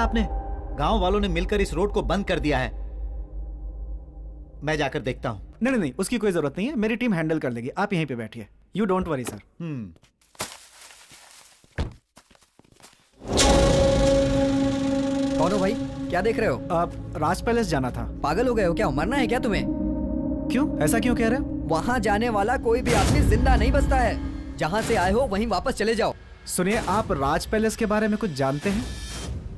आपने? गांव वालों ने मिलकर इस रोड को बंद कर दिया है। मैं जाकर देखता हूं। नहीं नहीं, उसकी कोई जरूरत नहीं है, मेरी टीम हैंडल कर लेगी। आप यहीं पे बैठिए, यू डोंट वरी सर। कौन हो भाई? क्या देख रहे हो? आप राज पैलेस जाना था। पागल हो गए हो क्या? मरना है क्या तुम्हें? क्यों, ऐसा क्यों कह रहे हो? वहाँ जाने वाला कोई भी आदमी जिंदा नहीं बचता है। जहाँ से आए हो वहीं वापस चले जाओ। सुनिए, आप राज पैलेस के बारे में कुछ जानते हैं?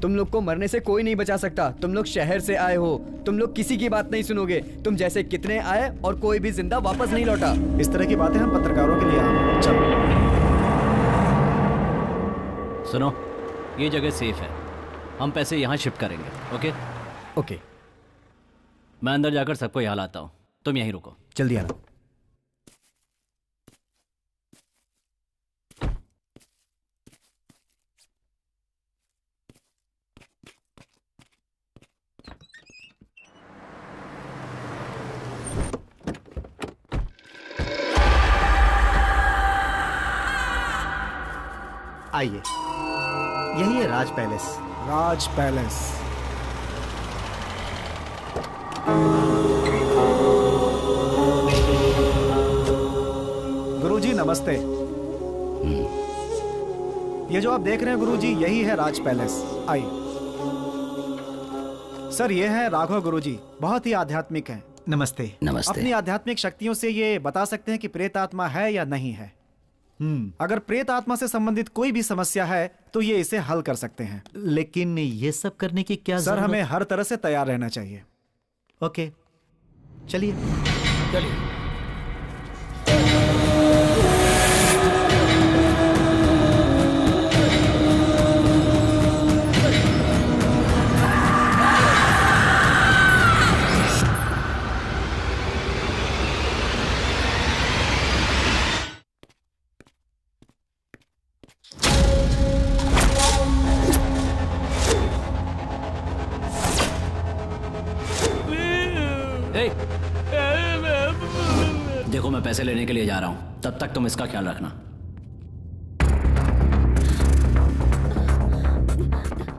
तुम लोग को मरने से कोई नहीं बचा सकता। तुम लोग शहर से आए हो, तुम लोग किसी की बात नहीं सुनोगे। तुम जैसे कितने आए और कोई भी जिंदा वापस नहीं लौटा। इस तरह की बातें हम पत्रकारों के लिए आम। चलो सुनो, ये जगह सेफ है, हम पैसे यहाँ शिफ्ट करेंगे। ओके ओके, मैं अंदर जाकर सबको यहाँ लाता हूँ, तुम यहीं रुको। जल्दी आना। आइए, यही है राज पैलेस। राज पैलेस। गुरुजी नमस्ते। ये जो आप देख रहे हैं गुरुजी, यही है राज पैलेस। आइए सर, ये है राघव गुरुजी, बहुत ही आध्यात्मिक हैं। नमस्ते। नमस्ते। अपनी आध्यात्मिक शक्तियों से ये बता सकते हैं कि प्रेत आत्मा है या नहीं है। अगर प्रेत आत्मा से संबंधित कोई भी समस्या है तो ये इसे हल कर सकते हैं। लेकिन ये सब करने की क्या सर, हमें हर तरह से तैयार रहना चाहिए। ओके, चलिए चलिए। देखो, मैं पैसे लेने के लिए जा रहा हूं, तब तक तुम इसका ख्याल रखना।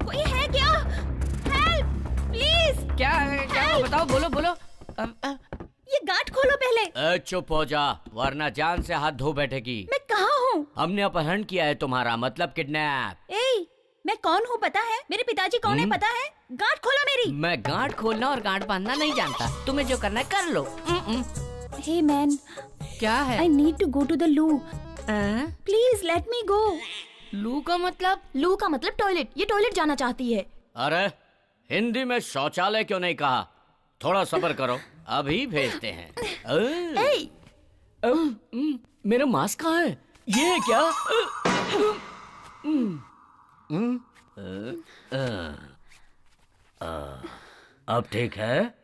कोई है क्या? Help please. क्या है? क्या है? बताओ, बोलो बोलो। ये गांठ खोलो पहले। चुप हो जा, वरना जान से हाथ धो बैठेगी। मैं कहाँ हूँ? हमने अपहरण किया है तुम्हारा, मतलब किडनैप। ए, मैं कौन हूँ पता है? मेरे पिताजी कौन है पता है? गांठ खोलो मेरी। मैं गांठ खोलना और गांठ बांधना नहीं जानता, तुम्हें जो करना है कर लो। हे मैन, क्या है? I need to go to the loo. Please let me go. लू का मतलब? लू का मतलब टॉयलेट। ये टॉयलेट जाना चाहती है। अरे हिंदी में शौचालय क्यों नहीं कहा? थोड़ा सब्र करो, अभी भेजते हैं। मेरा मास्क कहाँ है? ये है क्या? अब ठीक है?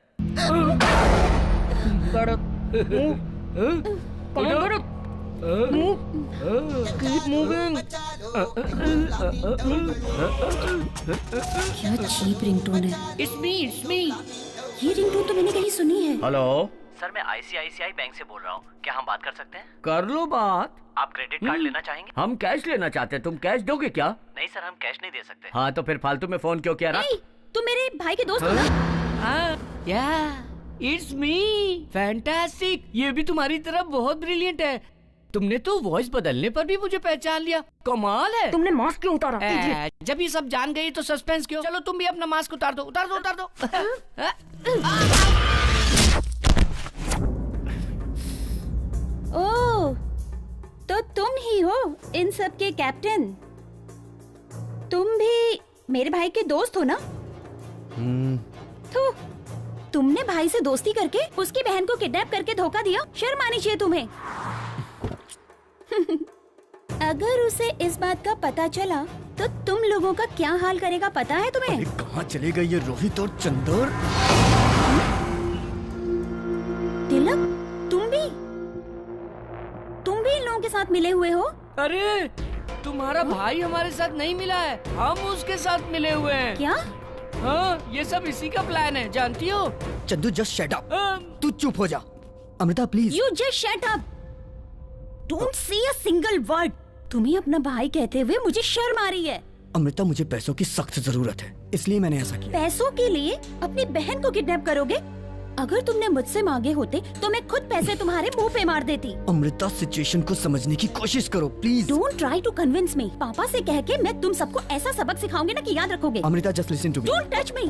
क्या चीप रिंगटोन है। It's me. ये रिंगटोन तो मैंने कहीं सुनी है। हेलो सर, मैं ICICI बैंक से बोल रहा हूँ, क्या हम बात कर सकते हैं? कर लो बात। आप क्रेडिट कार्ड लेना चाहेंगे? हम कैश लेना चाहते हैं, तुम कैश दोगे क्या? नहीं सर, हम कैश नहीं दे सकते। हाँ तो फिर फालतू में फोन क्यों किया? तुम मेरे भाई के दोस्त हो ना? It's me. फैंटास्टिक, ये भी तुम्हारी तरह बहुत ब्रिलियंट है। तुमने तो वॉइस बदलने पर भी मुझे पहचान लिया, कमाल है। तुमने मास्क क्यों उतारा? जब ये सब जान गई तो सस्पेंस क्यों? चलो तुम भी अपना मास्क उतार दो। ओह, तो तुम ही हो इन सब के कैप्टन। तुम भी मेरे भाई के दोस्त हो ना? तो तुमने भाई से दोस्ती करके उसकी बहन को किडनैप करके धोखा दिया। शर्म आनी चाहिए तुम्हें। अगर उसे इस बात का पता चला तो तुम लोगों का क्या हाल करेगा पता है तुम्हें? कहाँ चले गए ये रोहित और चंदर? तिलक, तुम भी इन लोगों के साथ मिले हुए हो? अरे तुम्हारा भाई हमारे साथ नहीं मिला है, हम उसके साथ मिले हुए हैं। क्या? हाँ, ये सब इसी का प्लान है, जानती हो? Chandu just shut up. तू चुप हो जा। Amrita please. You just shut up. Don't say a single word. तुम्हें अपना भाई कहते हुए मुझे शर्म आ रही है। अमृता, मुझे पैसों की सख्त जरूरत है, इसलिए मैंने ऐसा किया। पैसों के लिए अपनी बहन को किडनैप करोगे? अगर तुमने मुझसे मांगे होते तो मैं खुद पैसे तुम्हारे मुंह पे मार देती। अमृता, सिचुएशन को समझने की कोशिश करो please. Don't try to convince me. पापा से कह के मैं तुम सबको ऐसा सबक सिखाऊंगी ना कि याद रखोगे। Amrita, just listen to me. Don't touch me.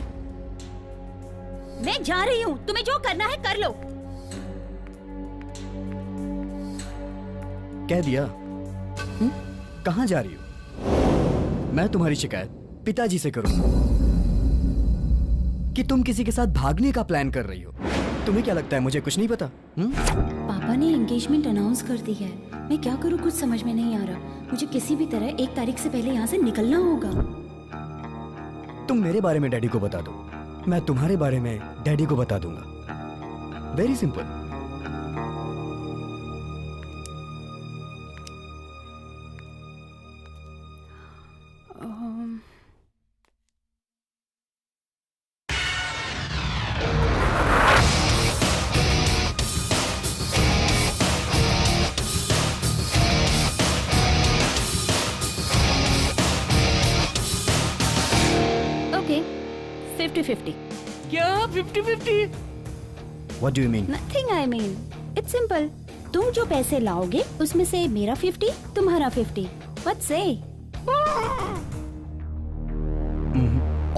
मैं जा रही हूँ, तुम्हें जो करना है कर लो। कह दिया। कहाँ जा रही हो? मैं तुम्हारी शिकायत पिताजी से करूंगा कि तुम किसी के साथ भागने का प्लान कर रही हो। तुम्हें क्या लगता है मुझे कुछ नहीं पता? पापा ने एंगेजमेंट अनाउंस कर दी है। मैं क्या करूँ कुछ समझ में नहीं आ रहा। मुझे किसी भी तरह 1 तारीख से पहले यहाँ से निकलना होगा। तुम मेरे बारे में डैडी को बता दो, मैं तुम्हारे बारे में डैडी को बता दूंगा। Very simple. ओके, 50-50। क्या 50-50? What do you mean? Nothing I mean. It's simple. तुम जो पैसे लाओगे उसमें से मेरा 50, तुम्हारा 50। What say?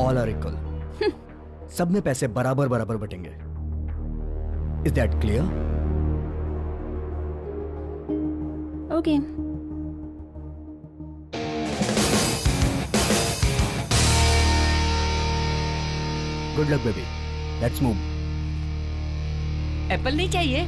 All are equal. सब में पैसे बराबर बराबर बटेंगे। Is that clear? Okay. Good luck, baby. Let's move. Apple नहीं चाहिए?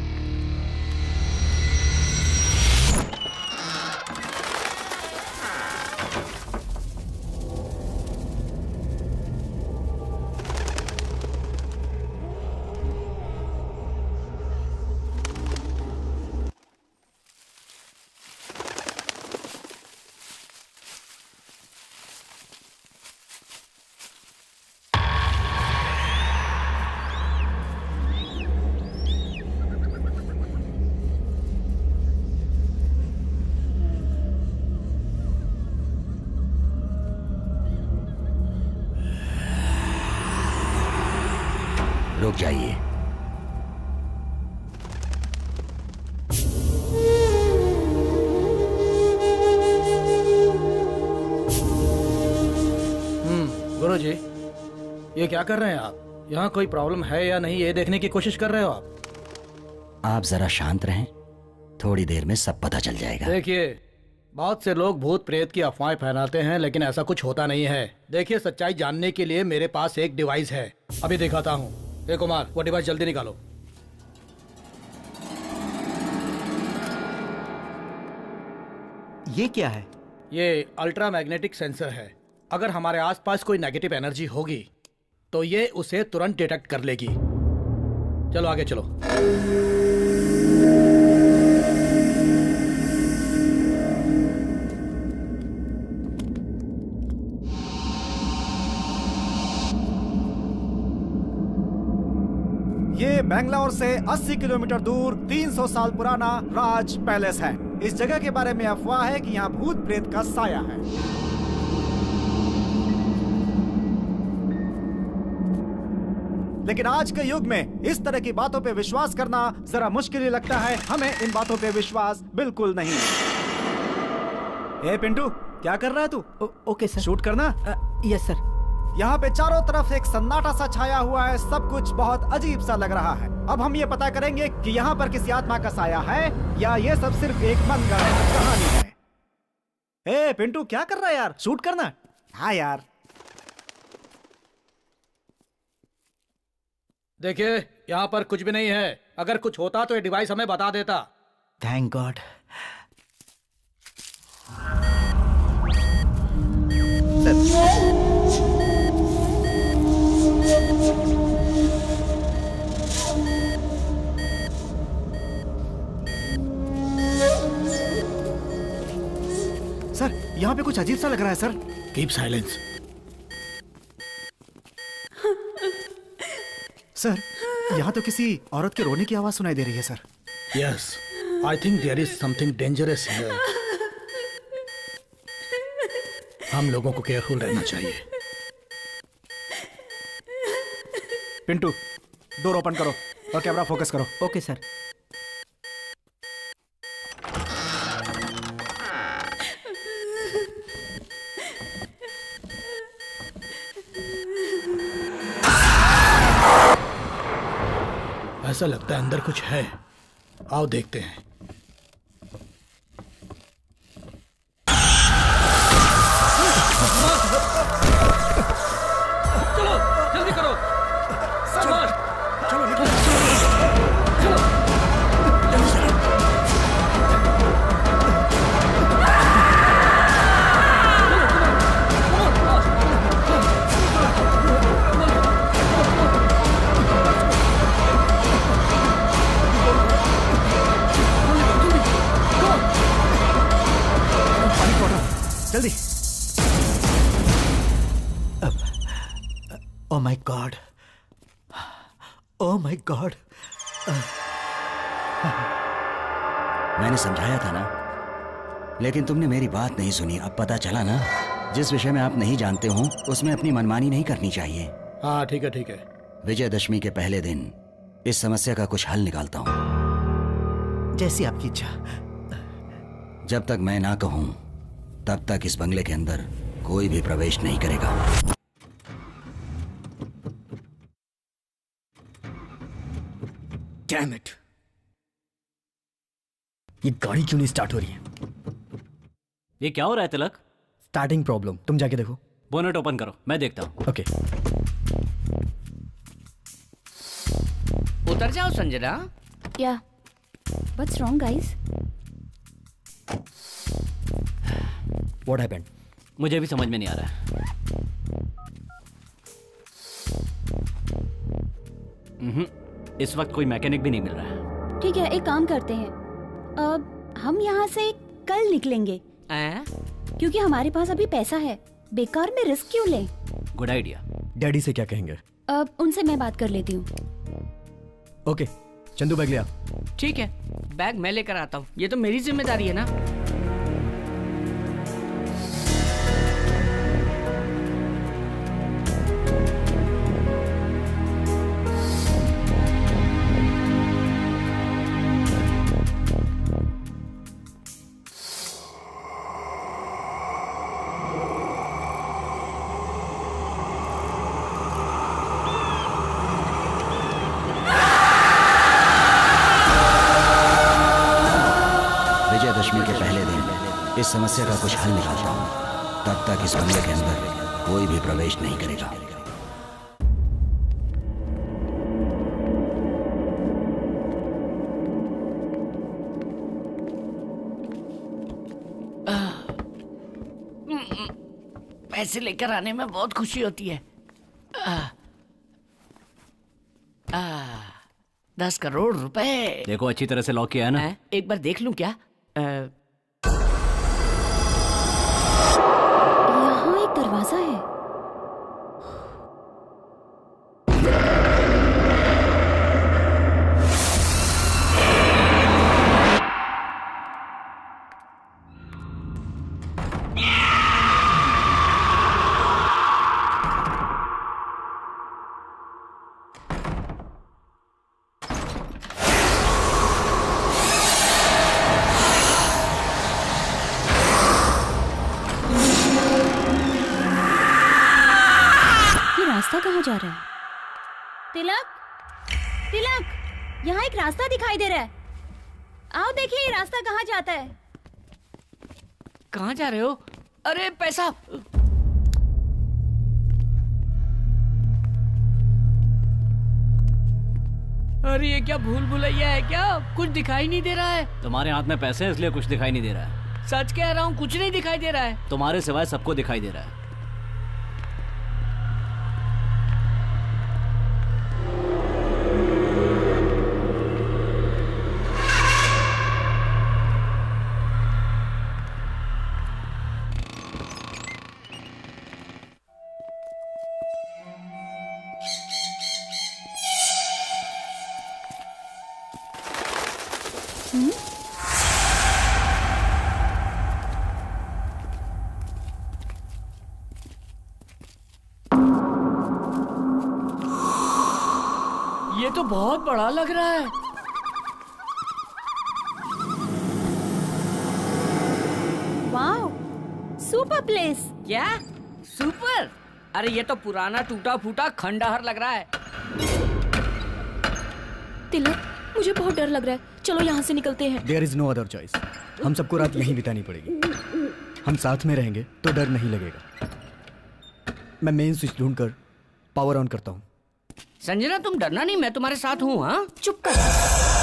रुक जाइए। गुरुजी, ये क्या कर रहे हैं आप? यहाँ कोई प्रॉब्लम है या नहीं ये देखने की कोशिश कर रहे हो आप? आप जरा शांत रहें, थोड़ी देर में सब पता चल जाएगा। देखिए, बहुत से लोग भूत प्रेत की अफवाहें फैलाते हैं, लेकिन ऐसा कुछ होता नहीं है। देखिए, सच्चाई जानने के लिए मेरे पास एक डिवाइस है, अभी दिखाता हूँ। कुमार, वो डिवाइस जल्दी निकालो। ये क्या है? ये अल्ट्रा मैग्नेटिक सेंसर है। अगर हमारे आसपास कोई नेगेटिव एनर्जी होगी तो ये उसे तुरंत डिटेक्ट कर लेगी। चलो आगे चलो। ये बेंगलोर से 80 किलोमीटर दूर 300 साल पुराना राज पैलेस है। इस जगह के बारे में अफवाह है कि यहाँ भूत प्रेत का साया है। लेकिन आज के युग में इस तरह की बातों पे विश्वास करना जरा मुश्किल ही लगता है। हमें इन बातों पे विश्वास बिल्कुल नहीं। ए पिंटू, क्या कर रहा है तू? Okay sir. शूट करना? Yes sir. यहाँ पे चारों तरफ एक सन्नाटा सा छाया हुआ है, सब कुछ बहुत अजीब सा लग रहा है। अब हम ये पता करेंगे कि यहाँ पर किसी आत्मा का साया है या ये सब सिर्फ एक मनगढ़ंत कहानी है। ए पिंटू, क्या कर रहा है यार? शूट करना? हाँ यार। देखिए, यहाँ पर कुछ भी नहीं है। अगर कुछ होता तो ये डिवाइस हमें बता देता। Thank God. सर, यहाँ पे कुछ अजीब सा लग रहा है सर। Keep silence. सर, यहाँ तो किसी औरत के रोने की आवाज सुनाई दे रही है sir. Yes, I think there is something dangerous here. हम लोगों को केयरफुल रहना चाहिए। पिंटू, डोर ओपन करो और कैमरा फोकस करो। Okay sir. ऐसा लगता है अंदर कुछ है, आओ देखते हैं। चलो जल्दी करो। जल्दी। Oh my God, oh my God. मैंने समझाया था ना, लेकिन तुमने मेरी बात नहीं सुनी। अब पता चला ना, जिस विषय में आप नहीं जानते हो उसमें अपनी मनमानी नहीं करनी चाहिए। हाँ ठीक है ठीक है। विजयदशमी के पहले दिन इस समस्या का कुछ हल निकालता हूँ। जैसी आपकी इच्छा। जब तक मैं ना कहूं तब तक इस बंगले के अंदर कोई भी प्रवेश नहीं करेगा। डैम इट, ये गाड़ी क्यों नहीं स्टार्ट हो रही है? ये क्या हो रहा है तिलक? स्टार्टिंग प्रॉब्लम, तुम जाके देखो। बोनेट ओपन करो, मैं देखता हूँ। ओके। उतर जाओ Sanjana. Yeah. What's wrong, guys? What happened? मुझे भी समझ में नहीं आ रहा है। इस वक्त कोई मैकेनिक भी नहीं मिल रहा है। ठीक है, एक काम करते हैं, अब हम यहाँ से कल निकलेंगे, क्योंकि हमारे पास अभी पैसा है। बेकार में रिस्क क्यों लें? Good idea. डैडी से क्या कहेंगे? अब उनसे मैं बात कर लेती हूँ। ओके, चंदू बैग ले आ। ठीक है, बैग मैं लेकर आता हूँ, ये तो मेरी जिम्मेदारी है ना। विजयदशमी के पहले दिन इस समस्या का कुछ हल निकालता हूँ। तब तक इस बंगले के अंदर कोई भी प्रवेश नहीं करेगा। पैसे लेकर आने में बहुत खुशी होती है। 10 करोड़ रुपए। देखो अच्छी तरह से लॉक किया है ना? एक बार देख लूं क्या? यहाँ एक दरवाजा है। रास्ता कहाँ जा रहा है? तिलक, तिलक, यहाँ एक रास्ता दिखाई दे रहा है। आओ देखिए ये रास्ता कहाँ जाता है। कहाँ जा रहे हो? अरे पैसा। अरे ये क्या भूल भुलैया है क्या? कुछ दिखाई नहीं दे रहा है। तुम्हारे हाथ में पैसे है इसलिए कुछ दिखाई नहीं दे रहा है। सच कह रहा हूँ, कुछ नहीं दिखाई दे रहा है। तुम्हारे सिवाय सबको दिखाई दे रहा है। बहुत बड़ा लग रहा है। Wow, super place. क्या सुपर? अरे ये तो पुराना टूटा फूटा खंडहर लग रहा है। तिलक, मुझे बहुत डर लग रहा है, चलो यहाँ से निकलते हैं। There is no other choice. हम सबको रात यहीं बितानी पड़ेगी। हम साथ में रहेंगे तो डर नहीं लगेगा। मैं मेन स्विच ढूंढकर पावर ऑन करता हूँ। संजना, तुम डरना नहीं, मैं तुम्हारे साथ हूँ। हाँ, चुप कर।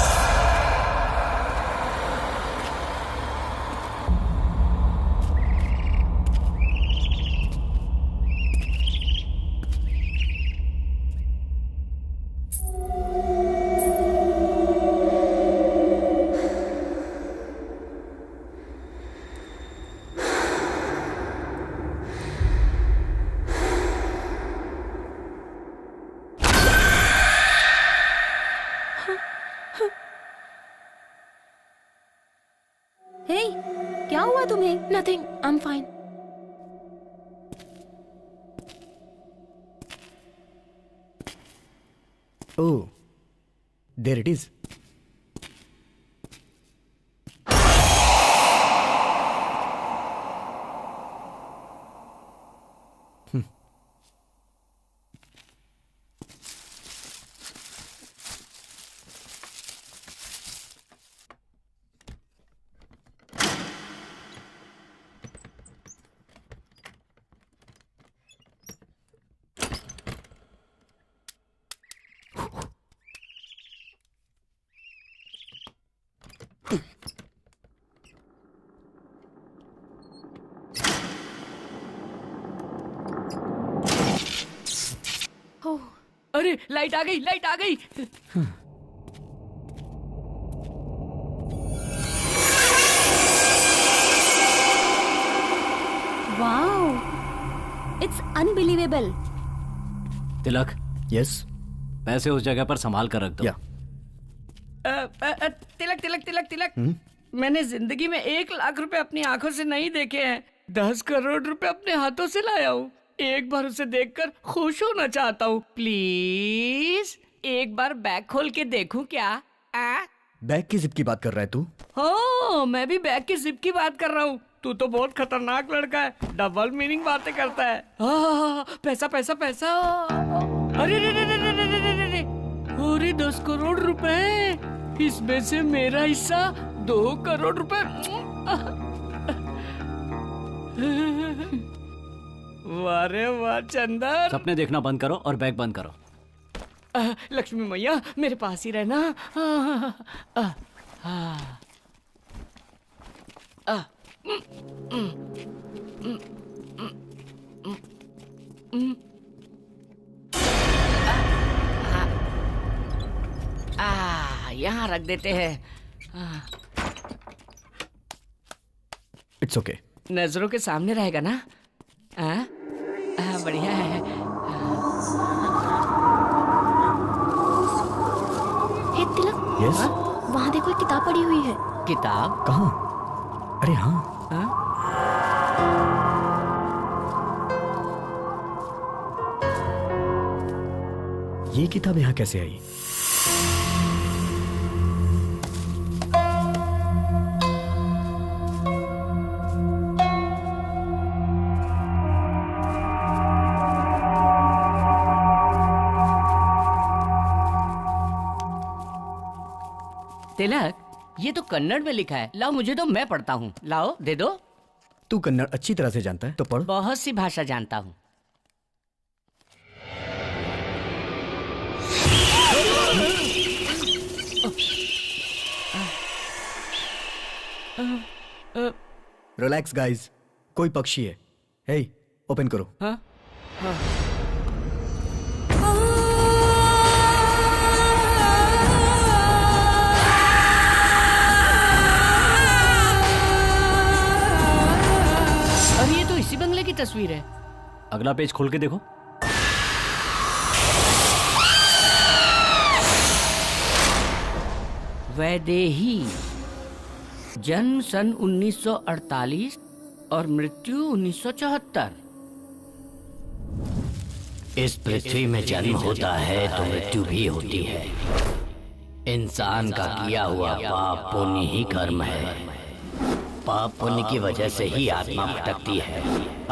हे, क्या हुआ तुम्हें? Nothing, I am fine. Oh, there it is. अरे लाइट आ गई, लाइट आ गई। Wow, it's unbelievable. Tilak, yes. पैसे उस जगह पर संभाल कर रख दो। या तिलक तिलक तिलक तिलक, मैंने जिंदगी में 1 लाख रुपए अपनी आंखों से नहीं देखे हैं। 10 करोड़ रुपए अपने हाथों से लाया हूँ। एक बार उसे देखकर खुश होना चाहता हूँ। प्लीज एक बार बैग खोल के देखूं क्या? बैग की जिप की बात कर रहा है तू? हाँ, मैं भी बैग की जिप की बात कर रहा हूँ। तू तो बहुत खतरनाक लड़का है, डबल मीनिंग बातें करता है। पैसा पैसा पैसा। अरे रे रे रे रे रे रे रे रे। अरे 10 करोड़ रुपए, इसमें से मेरा हिस्सा 2 करोड़ रुपए। वाह रे वाह चंदर। सपने देखना बंद करो और बैग बंद करो। लक्ष्मी मैया मेरे पास ही रहना। यहाँ रख देते हैं। It's okay. नजरों के सामने रहेगा ना? बढ़िया है। हे तिलक, यस। वहाँ देखो, एक किताब पड़ी हुई है। किताब? कहाँ? अरे हाँ। ये किताब यहाँ कैसे आई? तिलक, ये तो कन्नड़ में लिखा है। लाओ मुझे दो, मैं पढ़ता हूँ। लाओ दे दो। तू कन्नड़ अच्छी तरह से जानता है तो पढ़। बहुत सी भाषा जानता हूँ। रिलैक्स गाइस, कोई पक्षी है। हे, ओपन करो। हाँ? हाँ। अरे ये तो इसी बंगले की तस्वीर है। अगला पेज खोल के देखो। वैदेही, जन्म सन 1948 और मृत्यु 1974। इस पृथ्वी में जन्म होता है तो मृत्यु भी होती है। इंसान का किया हुआ पाप पुण्य ही कर्म है। पाप पुण्य की वजह से ही आत्मा भटकती है।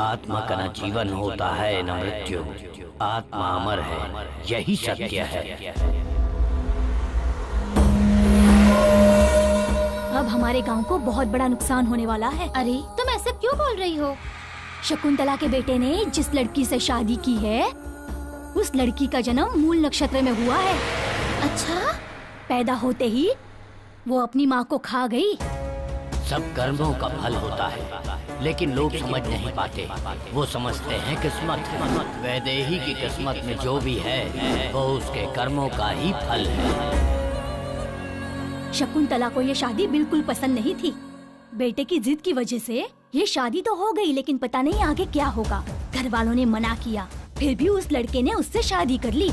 आत्मा का न जीवन होता है न मृत्यु। आत्मा अमर है, यही सत्य है। अब हमारे गांव को बहुत बड़ा नुकसान होने वाला है। अरे तुम ऐसा क्यों बोल रही हो? शकुंतला के बेटे ने जिस लड़की से शादी की है उस लड़की का जन्म मूल नक्षत्र में हुआ है। अच्छा? पैदा होते ही वो अपनी माँ को खा गई। सब कर्मों का फल होता है, लेकिन लोग समझ नहीं पाते। वो समझते हैं किस्मत। वैदेही की किस्मत में जो भी है वो उसके कर्मों का ही फल है। शकुंतला को ये शादी बिल्कुल पसंद नहीं थी। बेटे की जिद की वजह से ये शादी तो हो गई, लेकिन पता नहीं आगे क्या होगा। घर वालों ने मना किया, फिर भी उस लड़के ने उससे शादी कर ली।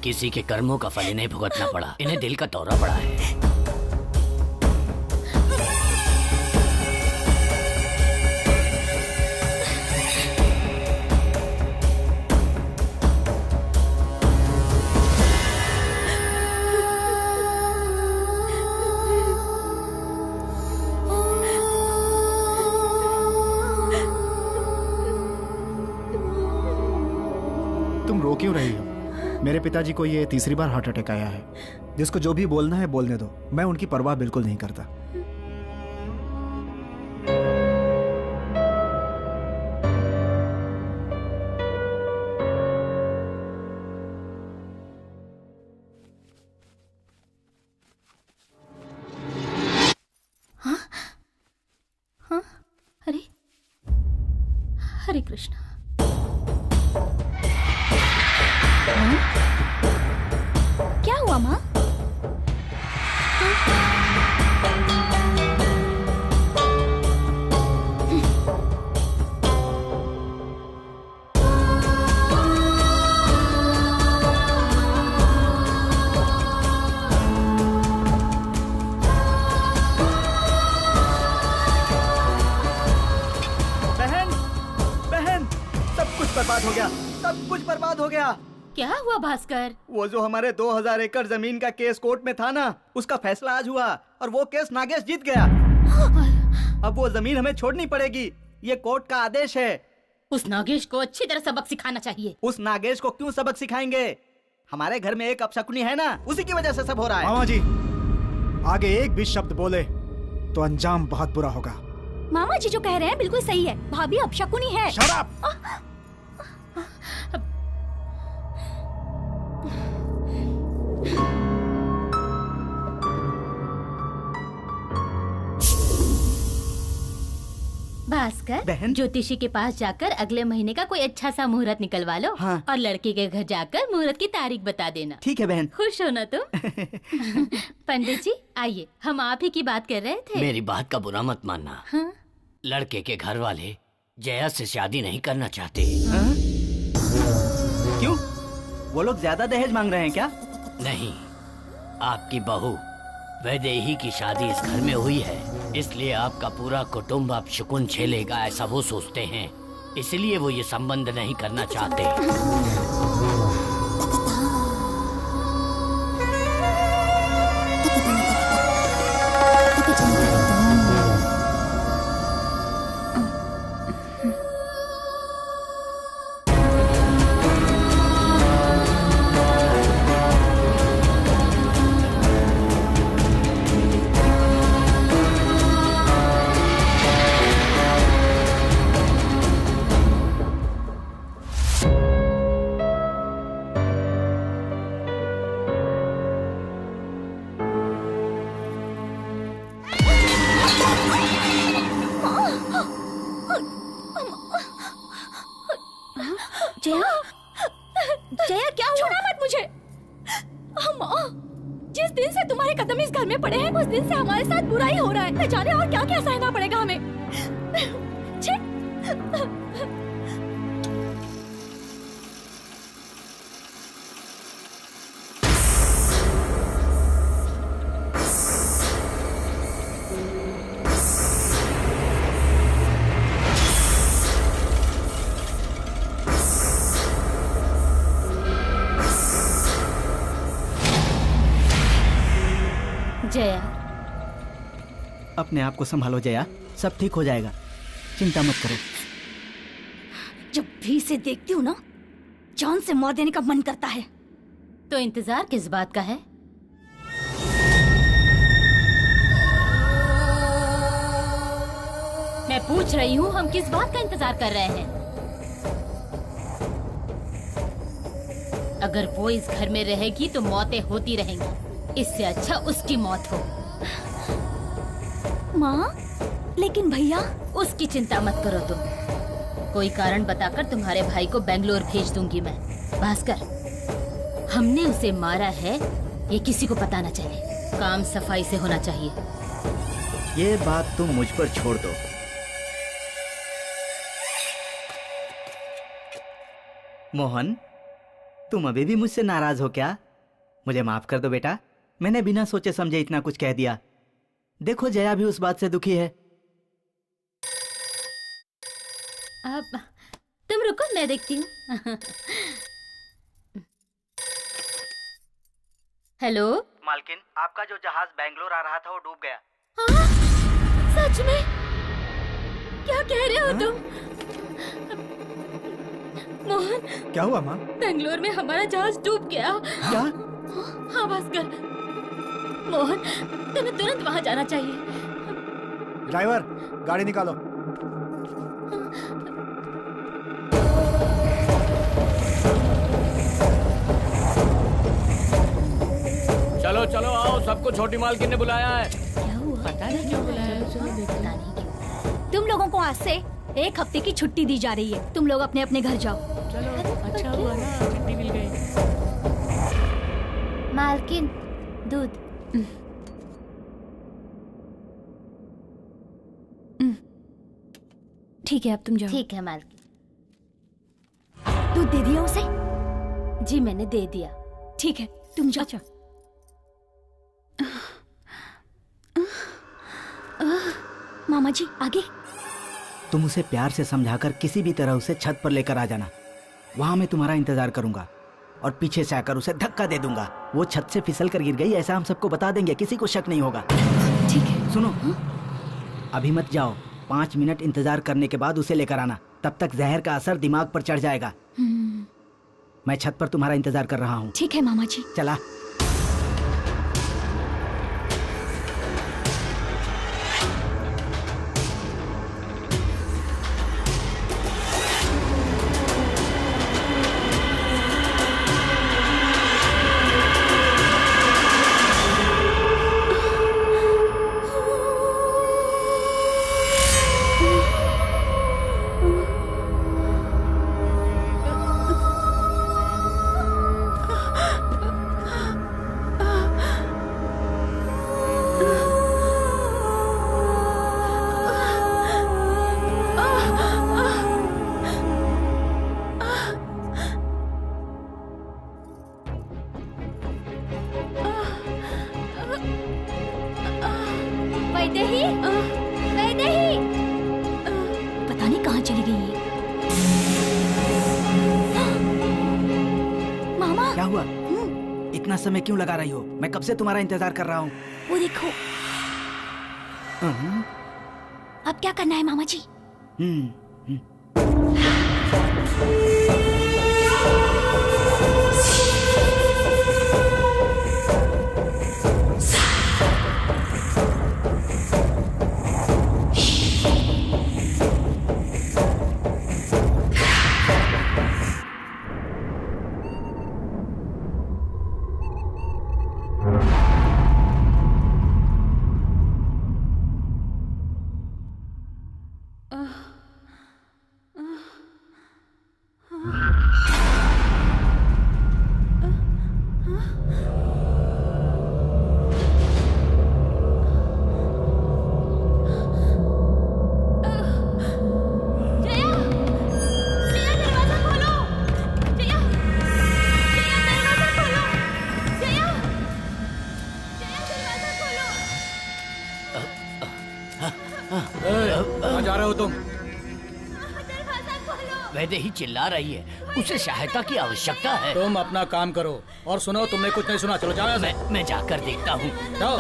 किसी के कर्मों का फल इन्हें भुगतना पड़ा। इन्हें दिल का दौरा पड़ा है। तुम रो क्यों रही हो? मेरे पिताजी को ये तीसरी बार हार्ट अटैक आया है। जिसको जो भी बोलना है बोलने दो, मैं उनकी परवाह बिल्कुल नहीं करता। हाँ? हाँ? अरे हरे कृष्णा। क्या हुआ माँ? बहन, बहन, सब कुछ बर्बाद हो गया। सब कुछ बर्बाद हो गया। क्या हुआ भास्कर? वो जो हमारे 2000 एकड़ जमीन का केस कोर्ट में था ना, उसका फैसला आज हुआ और वो केस नागेश जीत गया। अब वो जमीन हमें छोड़नी पड़ेगी। ये कोर्ट का आदेश है। उस नागेश को अच्छी तरह सबक सिखाना चाहिए। उस नागेश को क्यों सबक सिखाएंगे? हमारे घर में एक अपशकुनी है ना, उसी की वजह से सब हो रहा है। मामा जी, आगे एक भी शब्द बोले तो अंजाम बहुत बुरा होगा। मामा जी जो कह रहे हैं बिल्कुल सही है। भाभी अपशकुनी है। Shut up! भास्कर, बहन? ज्योतिषी के पास जाकर अगले महीने का कोई अच्छा सा मुहूर्त निकलवा लो। हाँ। और लड़के के घर जाकर मुहूर्त की तारीख बता देना। ठीक है बहन। खुश हो ना तुम? पंडित जी आइए, हम आप ही की बात कर रहे थे। मेरी बात का बुरा मत मानना। हाँ? लड़के के घर वाले जया से शादी नहीं करना चाहते। क्यों? वो लोग ज्यादा दहेज मांग रहे हैं क्या? नहीं, आपकी बहू वैदेही की शादी इस घर में हुई है, इसलिए आपका पूरा कुटुंब अब शकुन झेलेगा, ऐसा वो सोचते हैं। इसलिए वो ये संबंध नहीं करना चाहते। जया क्या हुआ? छोड़ा मत मुझे। माँ, जिस दिन से तुम्हारे कदम इस घर में पड़े हैं उस दिन से हमारे साथ बुरा ही हो रहा है। न जाने और क्या क्या सहना पड़ेगा हमें। छे। जया, अपने आप को संभालो जया, सब ठीक हो जाएगा, चिंता मत करो। जब भी इसे देखती हूँ ना, जान से मार देने का मन करता है। तो इंतजार किस बात का है? मैं पूछ रही हूँ, हम किस बात का इंतजार कर रहे हैं? अगर वो इस घर में रहेगी तो मौतें होती रहेंगी, इससे अच्छा उसकी मौत हो। माँ, लेकिन भैया। उसकी चिंता मत करो तुम, कोई कारण बताकर तुम्हारे भाई को बेंगलोर भेज दूंगी मैं। भास्कर, हमने उसे मारा है ये किसी को पता न चले, काम सफाई से होना चाहिए। ये बात तुम मुझ पर छोड़ दो। मोहन, तुम अभी भी मुझसे नाराज हो क्या? मुझे माफ कर दो बेटा, मैंने बिना सोचे समझे इतना कुछ कह दिया। देखो जया भी उस बात से दुखी है। अब तुम रुको, मैं देखती हूँ। हेलो मालकिन, आपका जो जहाज बेंगलोर आ रहा था वो डूब गया। हाँ? सच में? क्या कह रहे हो तुम? मोहन, क्या हुआ माँ? बेंगलोर में हमारा जहाज डूब गया। क्या? हाँ भास्कर, मोहन तुम्हें तुरंत वहाँ जाना चाहिए। ड्राइवर, गाड़ी निकालो। चलो चलो आओ, सबको छोटी मालकिन ने बुलाया है। क्या हुआ? पता नहीं क्यों बुलाया है। पता नहीं क्यों। तुम लोगों को आज से 1 हफ्ते की छुट्टी दी जा रही है। तुम लोग अपने अपने घर जाओ। चलो, अच्छा हुआ ना, छुट्टी मिल गई। मालकिन, दूध। ठीक है, अब तुम जाओ। ठीक है मालकिन। दूध दे दिया उसे? जी मैंने दे दिया। ठीक है, तुम जाओ। अच्छा। मामा जी, आगे। तुम उसे प्यार से समझाकर किसी भी तरह उसे छत पर लेकर आ जाना। वहां मैं तुम्हारा इंतजार करूंगा और पीछे से आकर उसे धक्का दे दूंगा। वो छत से फिसल कर गिर गई, ऐसा हम सबको बता देंगे, किसी को शक नहीं होगा। ठीक है। सुनो, अभी मत जाओ, 5 मिनट इंतजार करने के बाद उसे लेकर आना। तब तक जहर का असर दिमाग पर चढ़ जाएगा। मैं छत पर तुम्हारा इंतजार कर रहा हूँ। ठीक है मामा जी। चला। पता नहीं कहाँ चली गई है। मामा, क्या हुआ? इतना समय क्यों लगा रही हो? मैं कब से तुम्हारा इंतजार कर रहा हूँ। वो देखो। अब क्या करना है मामा जी? वैदेही चिल्ला रही है, उसे सहायता की आवश्यकता है। तुम अपना काम करो और सुनो, तुमने कुछ नहीं सुना, चलो जाओ। मैं जाकर देखता हूँ। जाओ।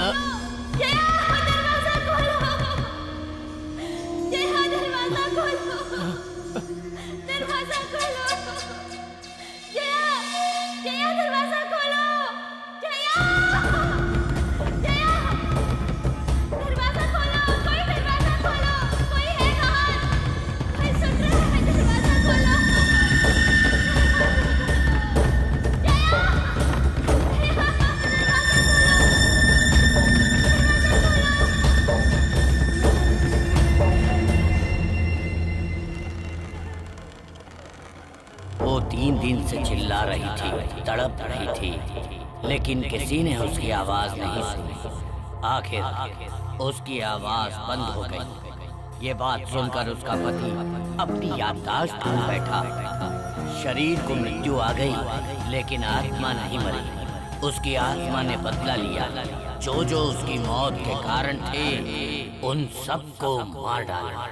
वो 3 दिन से चिल्ला रही थी, तड़प रही थी, लेकिन किसी ने उसकी आवाज नहीं सुनी। आखिर उसकी आवाज बंद हो गई। ये बात सुनकर उसका पति अपनी याददाश्त खो बैठा। शरीर को मृत्यु आ गई, लेकिन आत्मा नहीं मरी। उसकी आत्मा ने बदला लिया। जो जो उसकी मौत के कारण थे, उन सबको मार डाला।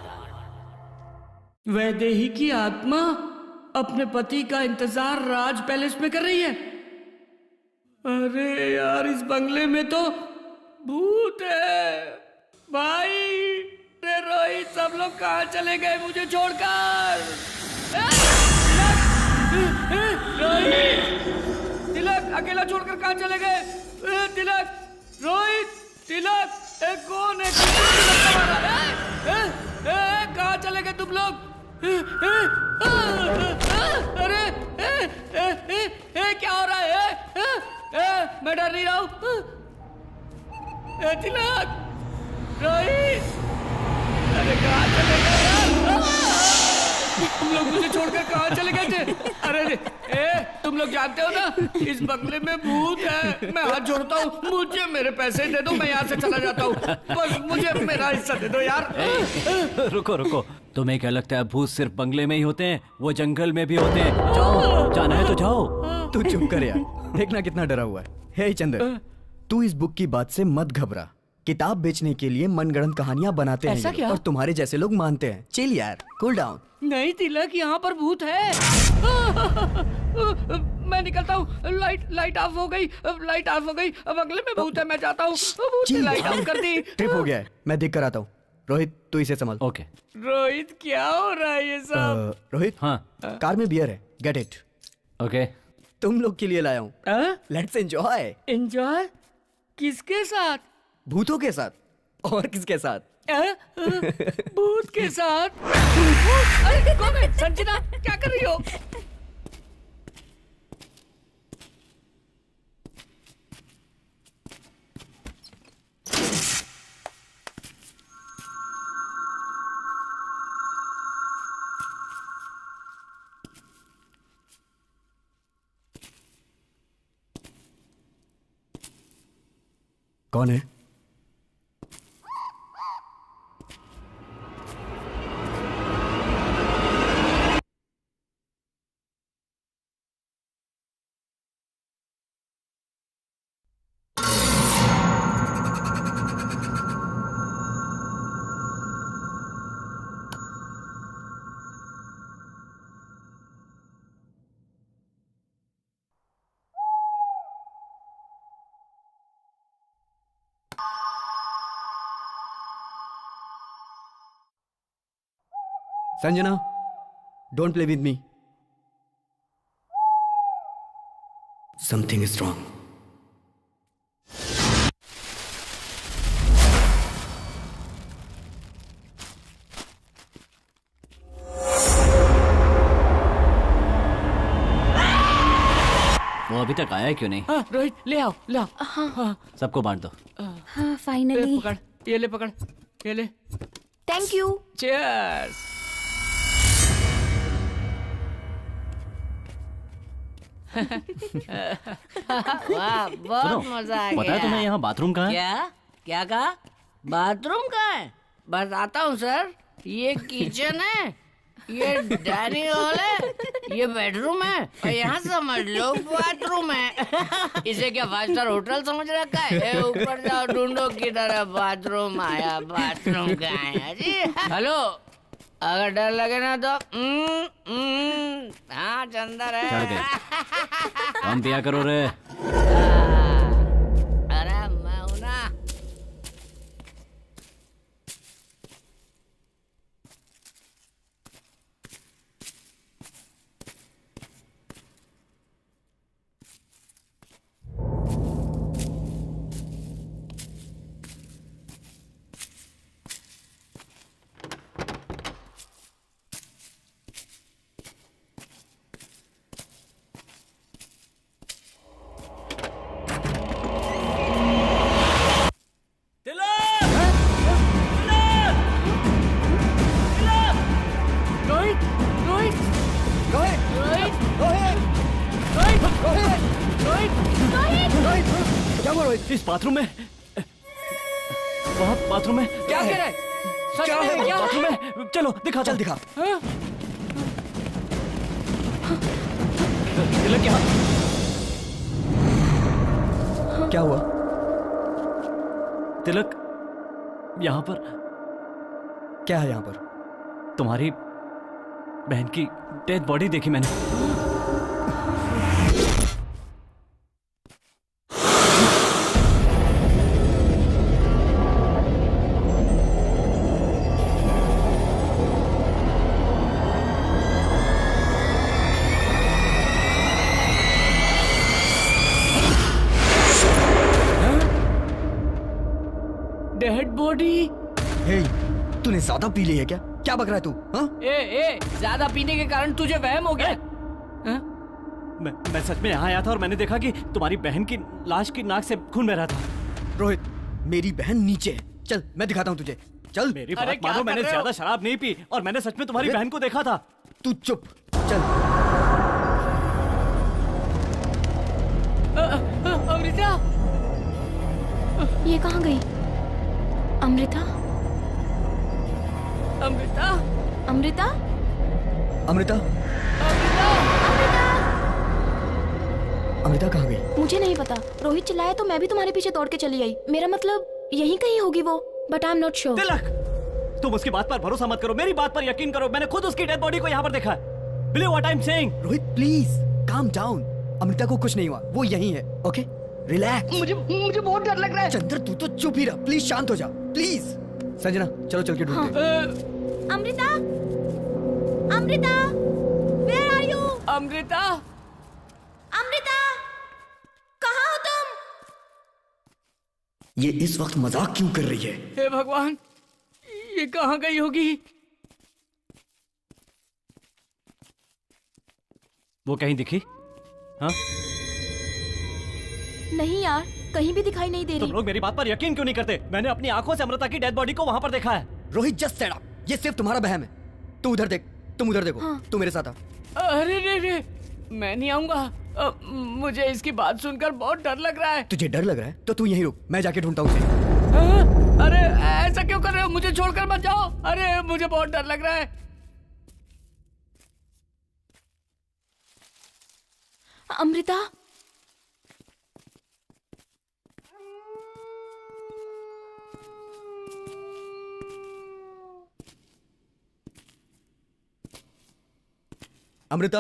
वैदेही की आत्मा अपने पति का इंतजार राज पैलेस में कर रही है। अरे यार, इस बंगले में तो भूत है। भाई रे रोहित, सब लोग कहाँ चले गए मुझे छोड़कर? रोहित, तिलक अकेला छोड़कर कहाँ चले गए? तिलक, रोहित, तिलक, कौन है? कहाँ चले गए तुम लोग? अरे क्या हो रहा है? मैं डर नहीं रहा हूँ। तिलक, रोहित, अरे कहाँ चले गए यार? तुम लोग मुझे छोड़कर कहाँ चले गए थे? अरे तुम लोग जानते हो ना, इस बंगले में भूत है। मैं हाथ जोड़ता हूँ, मुझे मेरे पैसे दे दो, मैं यहाँ से चला जाता हूँ। बस मुझे मेरा हिस्सा दे दो यार। रुको रुको, तुम्हें क्या लगता है भूत सिर्फ बंगले में ही होते हैं? वो जंगल में भी होते हैं। जाओ, जाना है तो जाओ। तू चुप कर यार, देखना कितना डरा हुआ है। हे चंद्र, तू इस बुक की बात से मत घबरा। किताब बेचने के लिए मनगढ़ंत कहानियां बनाते हैं ऐसा क्या? और तुम्हारे जैसे लोग मानते हैं। चिल यार, कूल डाउन। नहीं तिलक, यहाँ पर भूत है। मैं निकलता हूँ। लाइट ऑफ हो गई, लाइट ऑफ हो गई। बंगले में भूत है, मैं जाता हूँ। भूत ने लाइट ऑफ कर दी। ट्रिप हो गया है, मैं देख कर आता हूँ। रोहित, तू इसे संभाल। ओके। रोहित, क्या हो रहा है ये सब? रोहित, हाँ, कार में बियर है, गेट इट। ओके। तुम लोग के लिए लाया हूँ। Let's enjoy. एंजॉय? किसके साथ? भूतों के साथ। और किसके साथ? भूत के साथ? अरे कौन है? संजना, क्या कर रही हो? कौन है? Sanjana, don't play with me. Something is wrong. वो अभी तक आया क्यों नहीं? हाँ, रोहित, ले आओ, ले आओ। हाँ, सबको बांट दो। हाँ, फाइनली। पकड़, ये ले, पकड़, ये ले। Thank you. चीयर्स। वाह, बहुत मजा आ गया। पता है तुम्हें यहाँ बाथरूम कहाँ है? क्या क्या कहा? बाथरूम कहाँ है? बताता हूँ सर। ये किचन है, ये डाइनिंग हॉल है, ये बेडरूम है, और यहाँ समझ लो बाथरूम है। इसे क्या 5 स्टार होटल समझ रखा है? ऊपर जाओ, ढूंढो किधर है बाथरूम। आया, बाथरूम कहाँ है जी? हेलो, अगर डर लगे ना तो हाँ चंदर है। चढ़ गए। कम पिया करो रे। अरे मैं हूं ना। इस बाथरूम में, वहाँ बाथरूम में क्या कह रहा है? सच क्या में है क्या बाथरूम है? में? चलो दिखा, चल दिखा। हाँ? तिलक यहाँ। क्या हुआ? तिलक यहाँ पर। क्या है यहाँ पर? तुम्हारी बहन की डेड बॉडी देखी मैंने। Dead body. हे, तूने ज्यादा पी ली है क्या? क्या बक रहा है तू? हाँ? ए, ज्यादा पीने के कारण तुझे वहम हो गया? मैं सच में यहाँ आया था और मैंने देखा कि तुम्हारी बहन की लाश की नाक से खून बह रहा था। रोहित, मेरी बहन नीचे है। चल मैं दिखाता हूँ तुझे। चल। मेरी बात मानो, मैंने ज्यादा शराब नहीं पी और मैंने सच में तुम्हारी बहन को देखा था। तू चुप। चल। अमृता, ये कहाँ गई? अमृता? अमृता? अमृता? अमृता? अमृता कहाँ गई? मुझे नहीं पता। रोहित चिल्लाया तो मैं भी तुम्हारे पीछे दौड़ के चली आई। मेरा मतलब यहीं कहीं होगी वो, but I am not sure. Tilak, तुम उसकी बात पर भरोसा मत करो, मेरी बात पर यकीन करो। मैंने खुद उसकी डेड बॉडी को यहाँ पर देखा है। Believe what I am saying. Rohit please calm down. Amrita को कुछ नहीं हुआ, वो यहीं है। Okay relax. मुझे बहुत डर लग रहा है। चंद्र तू तो चुप ही रह, प्लीज शांत हो जा प्लीज। संजना चलो चल के ढूंढते हैं। Amrita, Amrita, where are you? Amrita, Amrita, कहाँ हो तुम? ये इस वक्त मजाक क्यों कर रही है? हे भगवान, ये कहाँ गई होगी? वो कहीं दिखी? हाँ? नहीं यार, कहीं भी दिखाई नहीं दे रही। तुम लोग मेरी बात पर यकीन क्यों नहीं करते? मैंने अपनी आंखों से अमृता की डेड बॉडी को वहाँ पर देखा है। रोहित जस्ट सेड अप, ये सिर्फ तुम्हारा बहम है। तू उधर देख, तुम उधर देखो। हाँ। तू मेरे साथ आ। अरे रे, मैं नहीं आऊंगा। मुझे इसकी बात सुनकर बहुत डर लग रहा है। तुझे डर लग रहा है तो तू यहीं रुक, मैं जाके ढूंढता हूँ उसे। अरे ऐसा क्यों कर रहे हो? मुझे छोड़कर मत जाओ। अरे मुझे बहुत डर लग रहा है। अमृता, अमृता,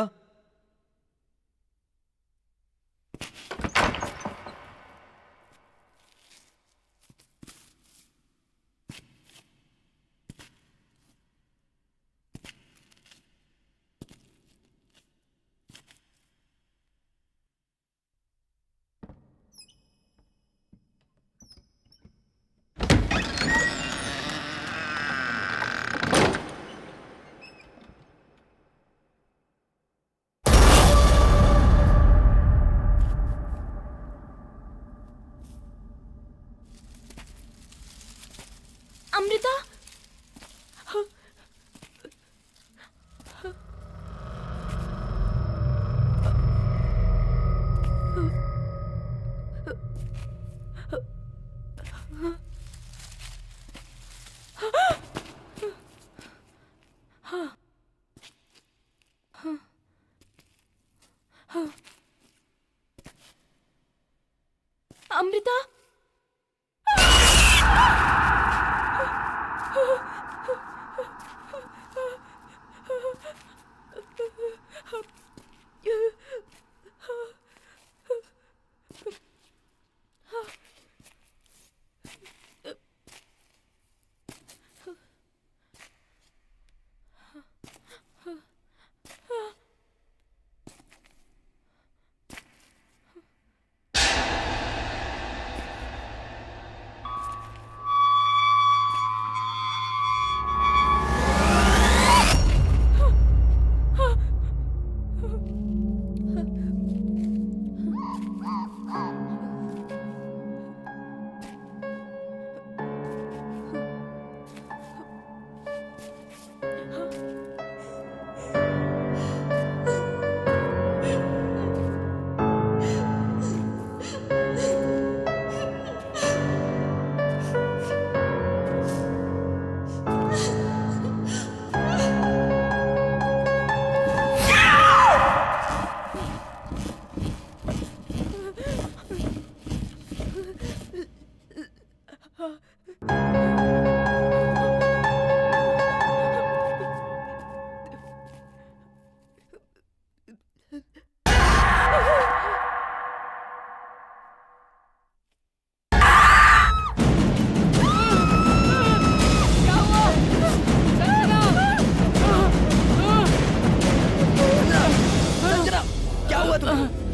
अमृता, अमृता,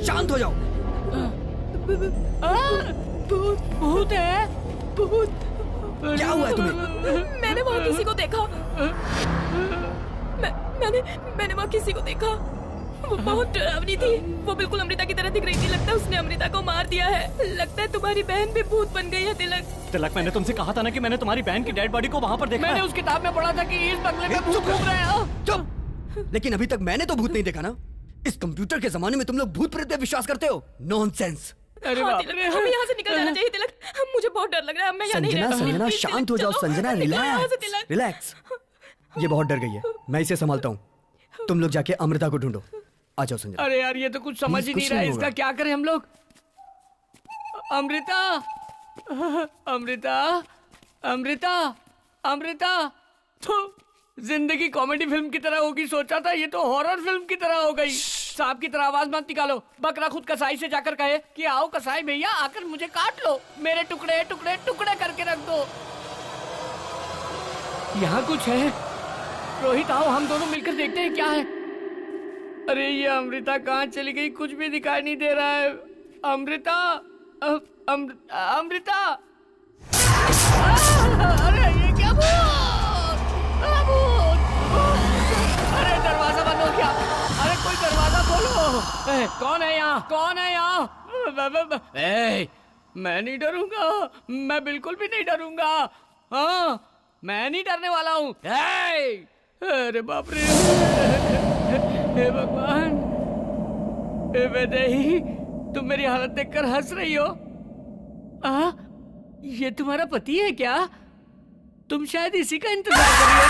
शांत हो जाओ। भूत है, भूत। क्या हुआ है तुम्हें? मैंने वहाँ किसी को देखा। मैंने वहाँ किसी को देखा। वो बहुत डरावनी थी। वो बिल्कुल अमृता की तरह दिख रही थी। लगता है उसने अमृता को मार दिया है। लगता है तुम्हारी बहन भी भूत बन गई है तिलक। तिलक, मैंने तुमसे कहा था ना कि मैंने तुम्हारी बहन की डेड बॉडी को वहाँ पर देखा। मैंने उस किताब में पढ़ा था कि इस बंगले में भूत घूम रहे हैं। चुप। लेकिन अभी तक मैंने तो भूत नहीं देखा ना। इस कंप्यूटर के जमाने में तुम लोग भूत प्रेत पे विश्वास करते हो? नॉनसेंस। अरे हाँ, तिलक, हमें यहाँ से निकल जाना चाहिए तिलक। मुझे बहुत डर लग रहा है। मैं यहाँ नहीं रह सकती। संजना प्लीज, शांत हो तिलक, जाओ। चलो, संजना निकलो यहाँ से, रिलैक्स तिलक। रिलैक्स। ये बहुत डर गई है, मैं इसे संभालता हूँ। तुम लोग जाके अमृता को ढूंढो। आ जाओ संजना। अरे यार, ये तो कुछ समझ ही नहीं रहा है। इसका क्या करें हम लोग? अमृता, अमृता, अमृता, अमृता। तो जिंदगी कॉमेडी फिल्म की तरह होगी सोचा था, ये तो हॉरर फिल्म की तरह हो गई। सांप की तरह आवाज मत निकालो। बकरा खुद कसाई से जाकर कहे कि आओ कसाई भैया, आकर मुझे काट लो, मेरे टुकड़े टुकड़े टुकड़े करके रख दो। यहाँ कुछ है। रोहित आओ, हम दोनों मिलकर देखते हैं क्या है। अरे ये अमृता कहाँ चली गई? कुछ भी दिखाई नहीं दे रहा है। अमृता, अमृता। अरे ये क्या अरे दरवाजा बंद हो गया। अरे कोई दरवाजा खोलो। कौन है यहाँ? कौन है यहाँ? मैं नहीं डरूंगा। मैं बिल्कुल भी नहीं डरूंगा। हाँ, मैं नहीं डरने वाला हूँ। अरे बाप रे, हे भगवान, हे वैदेही, तुम मेरी हालत देखकर हंस रही हो? ये तुम्हारा पति है क्या? तुम शायद इसी का इंतजार कर रही हो।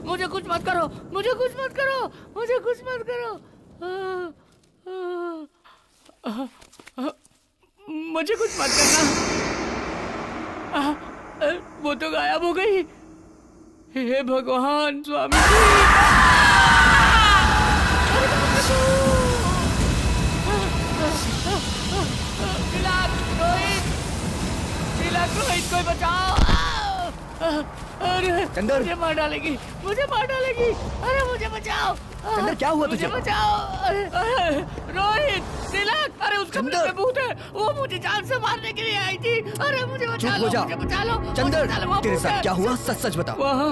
मुझे कुछ मत करो, मुझे कुछ मत करो, मुझे कुछ मत करो, मुझे कुछ मत करना। वो तो गायब हो गई। हे भगवान स्वामी रोहित को बचाओ। अरे चंदर, मुझे मार डालेगी, मुझे मार डालेगी। अरे मुझे बचाओ। चंदर, क्या हुआ तुझे? मुझे बचाओ। रोहित, तिलक, अरे उस कमरे में भूत है। वो मुझे जान से मारने के लिए आई थी। अरे मुझे बचा लो, मुझे बचा लो। चंदर, तेरे साथ क्या हुआ? सच सच बता। वहाँ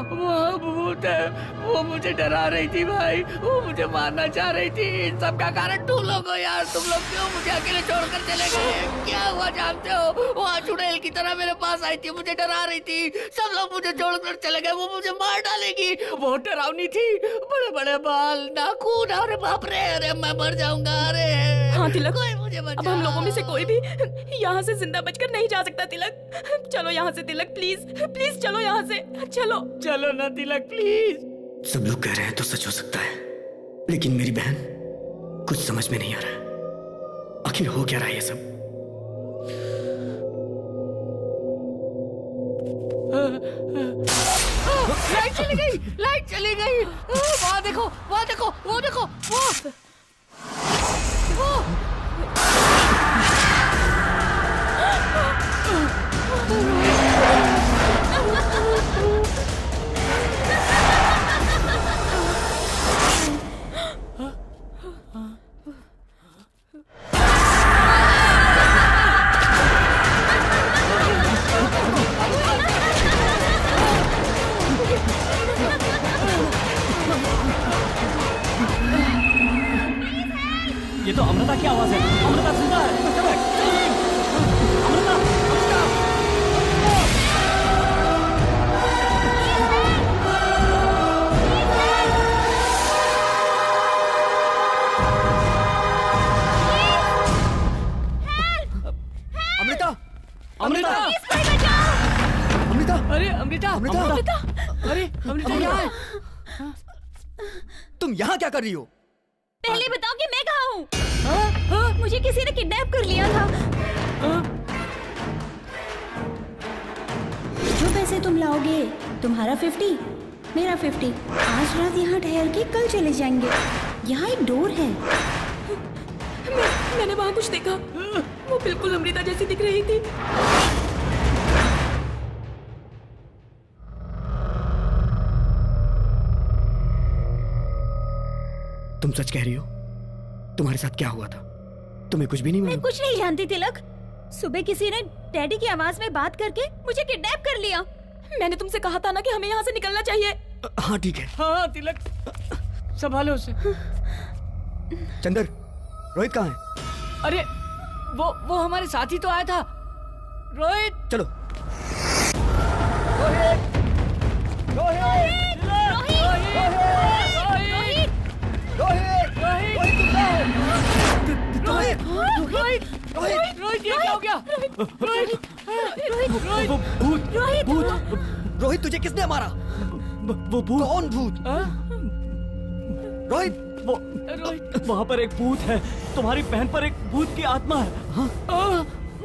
भूत है। वो मुझे डरा रही थी भाई। वो मुझे मारना चाह रही थी। इन सब का कारण तुम लोग हो यार। तुम लोग क्यों मुझे अकेले छोड़कर चले गए? क्या हुआ जानते हो? वहाँ चुड़ैल की तरह मेरे पास आई थी, मुझे डरा रही थी। सब लोग मुझे छोड़कर चले गए। वो मुझे मार डालेगी। बहुत डरावनी थी, बड़े बड़े बाल, नाखून। अरे बाप रे, अरे मैं मर जाऊंगा। अरे हाँ तिलक, कोई मुझे बचाओ। अब हम लोगों में से कोई भी यहाँ से जिंदा बचकर नहीं जा सकता तिलक। चलो यहाँ से तिलक, प्लीज प्लीज चलो यहाँ से। चलो चलो ना तिलक, प्लीज। सब लोग कह रहे हैं तो सच हो सकता है, लेकिन मेरी बहन, कुछ समझ में नहीं आ रहा है। आखिर हो क्या रहा है ये सब? लाइट चली गई, लाइट चली गई। वहाँ देखो, वहाँ देखो, वो देखो, वो ये तो अमृता की आवाज है। अमृता जिंदा है। अमृता, अमृता, अमृता, अमृता, अरे अमृता, अमृता, अरे अमृता यहाँ है। तुम यहाँ क्या कर रही हो? पहले बताओ कि मैं कहाँ हूँ। मुझे किसी ने किडनैप कर लिया था। जो पैसे तुम लाओगे, तुम्हारा 50, मेरा 50। आज रात यहाँ ठहर के कल चले जाएंगे। यहाँ एक डोर है। मैंने वहाँ कुछ देखा, वो बिल्कुल अमृता जैसी दिख रही थी। तुम सच कह रही हो? तुम्हारे साथ क्या हुआ था? तुम्हें कुछ भी नहीं मैं मालूम? कुछ नहीं जानती तिलक। सुबह किसी ने डैडी की आवाज में बात करके मुझे किडनैप कर लिया। मैंने तुमसे कहा था ना कि हमें यहाँ से निकलना चाहिए। हाँ ठीक है। हाँ तिलक, संभालो उसे। चंदर, रोहित कहाँ है? अरे वो हमारे साथ ही तो आया था। रोहित, चलो। रोहित, ये क्या हो गया? रोहित, तुझे किसने मारा? वो भूत। कौन भूत? रोहित, वहाँ पर एक भूत है। तुम्हारी बहन पर एक भूत की आत्मा है।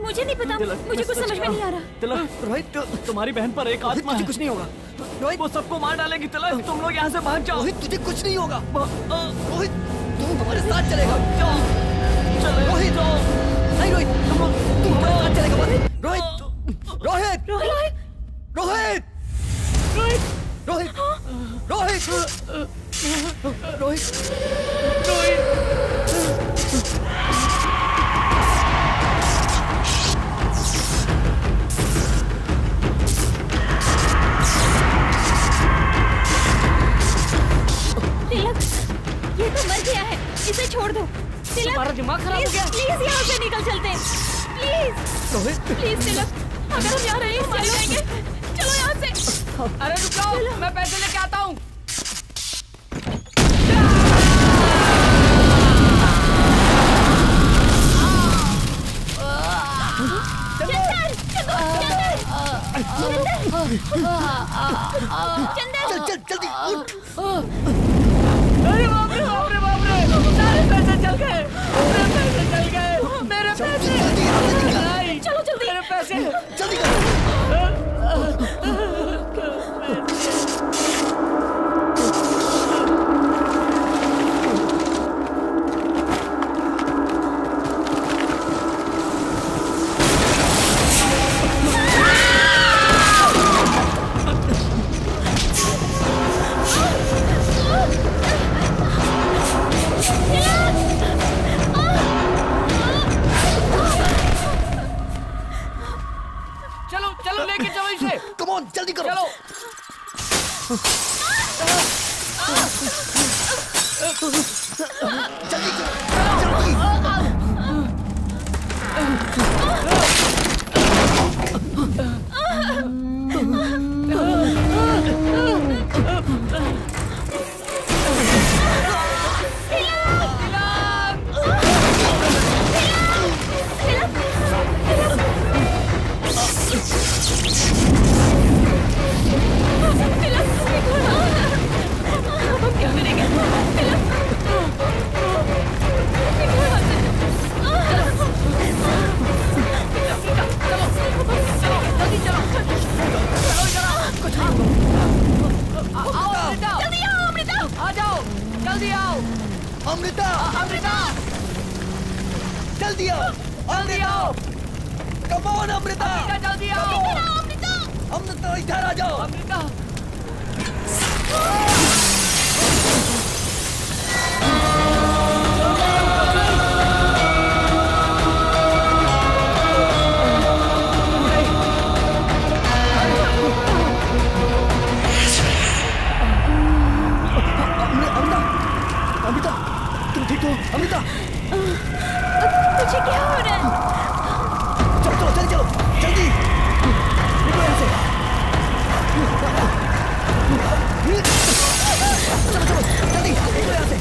मुझे नहीं पता, मुझे कुछ समझ में नहीं आ रहा। तिलक, रोहित, तुम्हारी बहन पर एक आत्मा है। तुझे कुछ नहीं होगा। रोहित, वो सबको मार डालेगी। तिलक, तुम लोग यहाँ से भाग जाओ। रोहित, तुझे कुछ नहीं होगा। रोहित, तू हमारे साथ चलेगा। रोहित, नहीं रोहित, तू हमारे साथ चलेगा। रोहित, रोहित, रोहित, रोहित, रोहित, रोहित, रोहित, तिलक, ये तो मर गया है, इसे छोड़ दो। तिलक, तुम्हारा दिमाग खराब हो गया। प्लीज यहाँ से निकल चलते हैं। प्लीज, रोहित, प्लीज तिलक, अगर हम यहाँ रहे मारे जाएंगे। चलो यहाँ से। अरे रुक जाओ, मैं पैसे लेके आता हूँ। चल चल जल्दी उठ। अरे बाप रे बाप रे बाप रे, सारे पैसे चल गए। मेरे पैसे चल गए। मेरे पैसे, चलो जल्दी। मेरे पैसे जल्दी कर। चलो चलो, लेके चलो इसे। कम ऑन, जल्दी करो। चलो। जल्दी करो, अमृता, अमृता, जल्दी आओ। जल्दी आओ। कम ऑन अमृता, जल्दी आओ। अमृता इधर आ जाओ। अमृता, अमृता, तुम ठीक हो? अमृता, तुझे क्या हो रहा है? चलो चलो जल्दी चलो, जल्दी निकलो यहाँ से। चलो चलो जल्दी निकलो यहाँ से।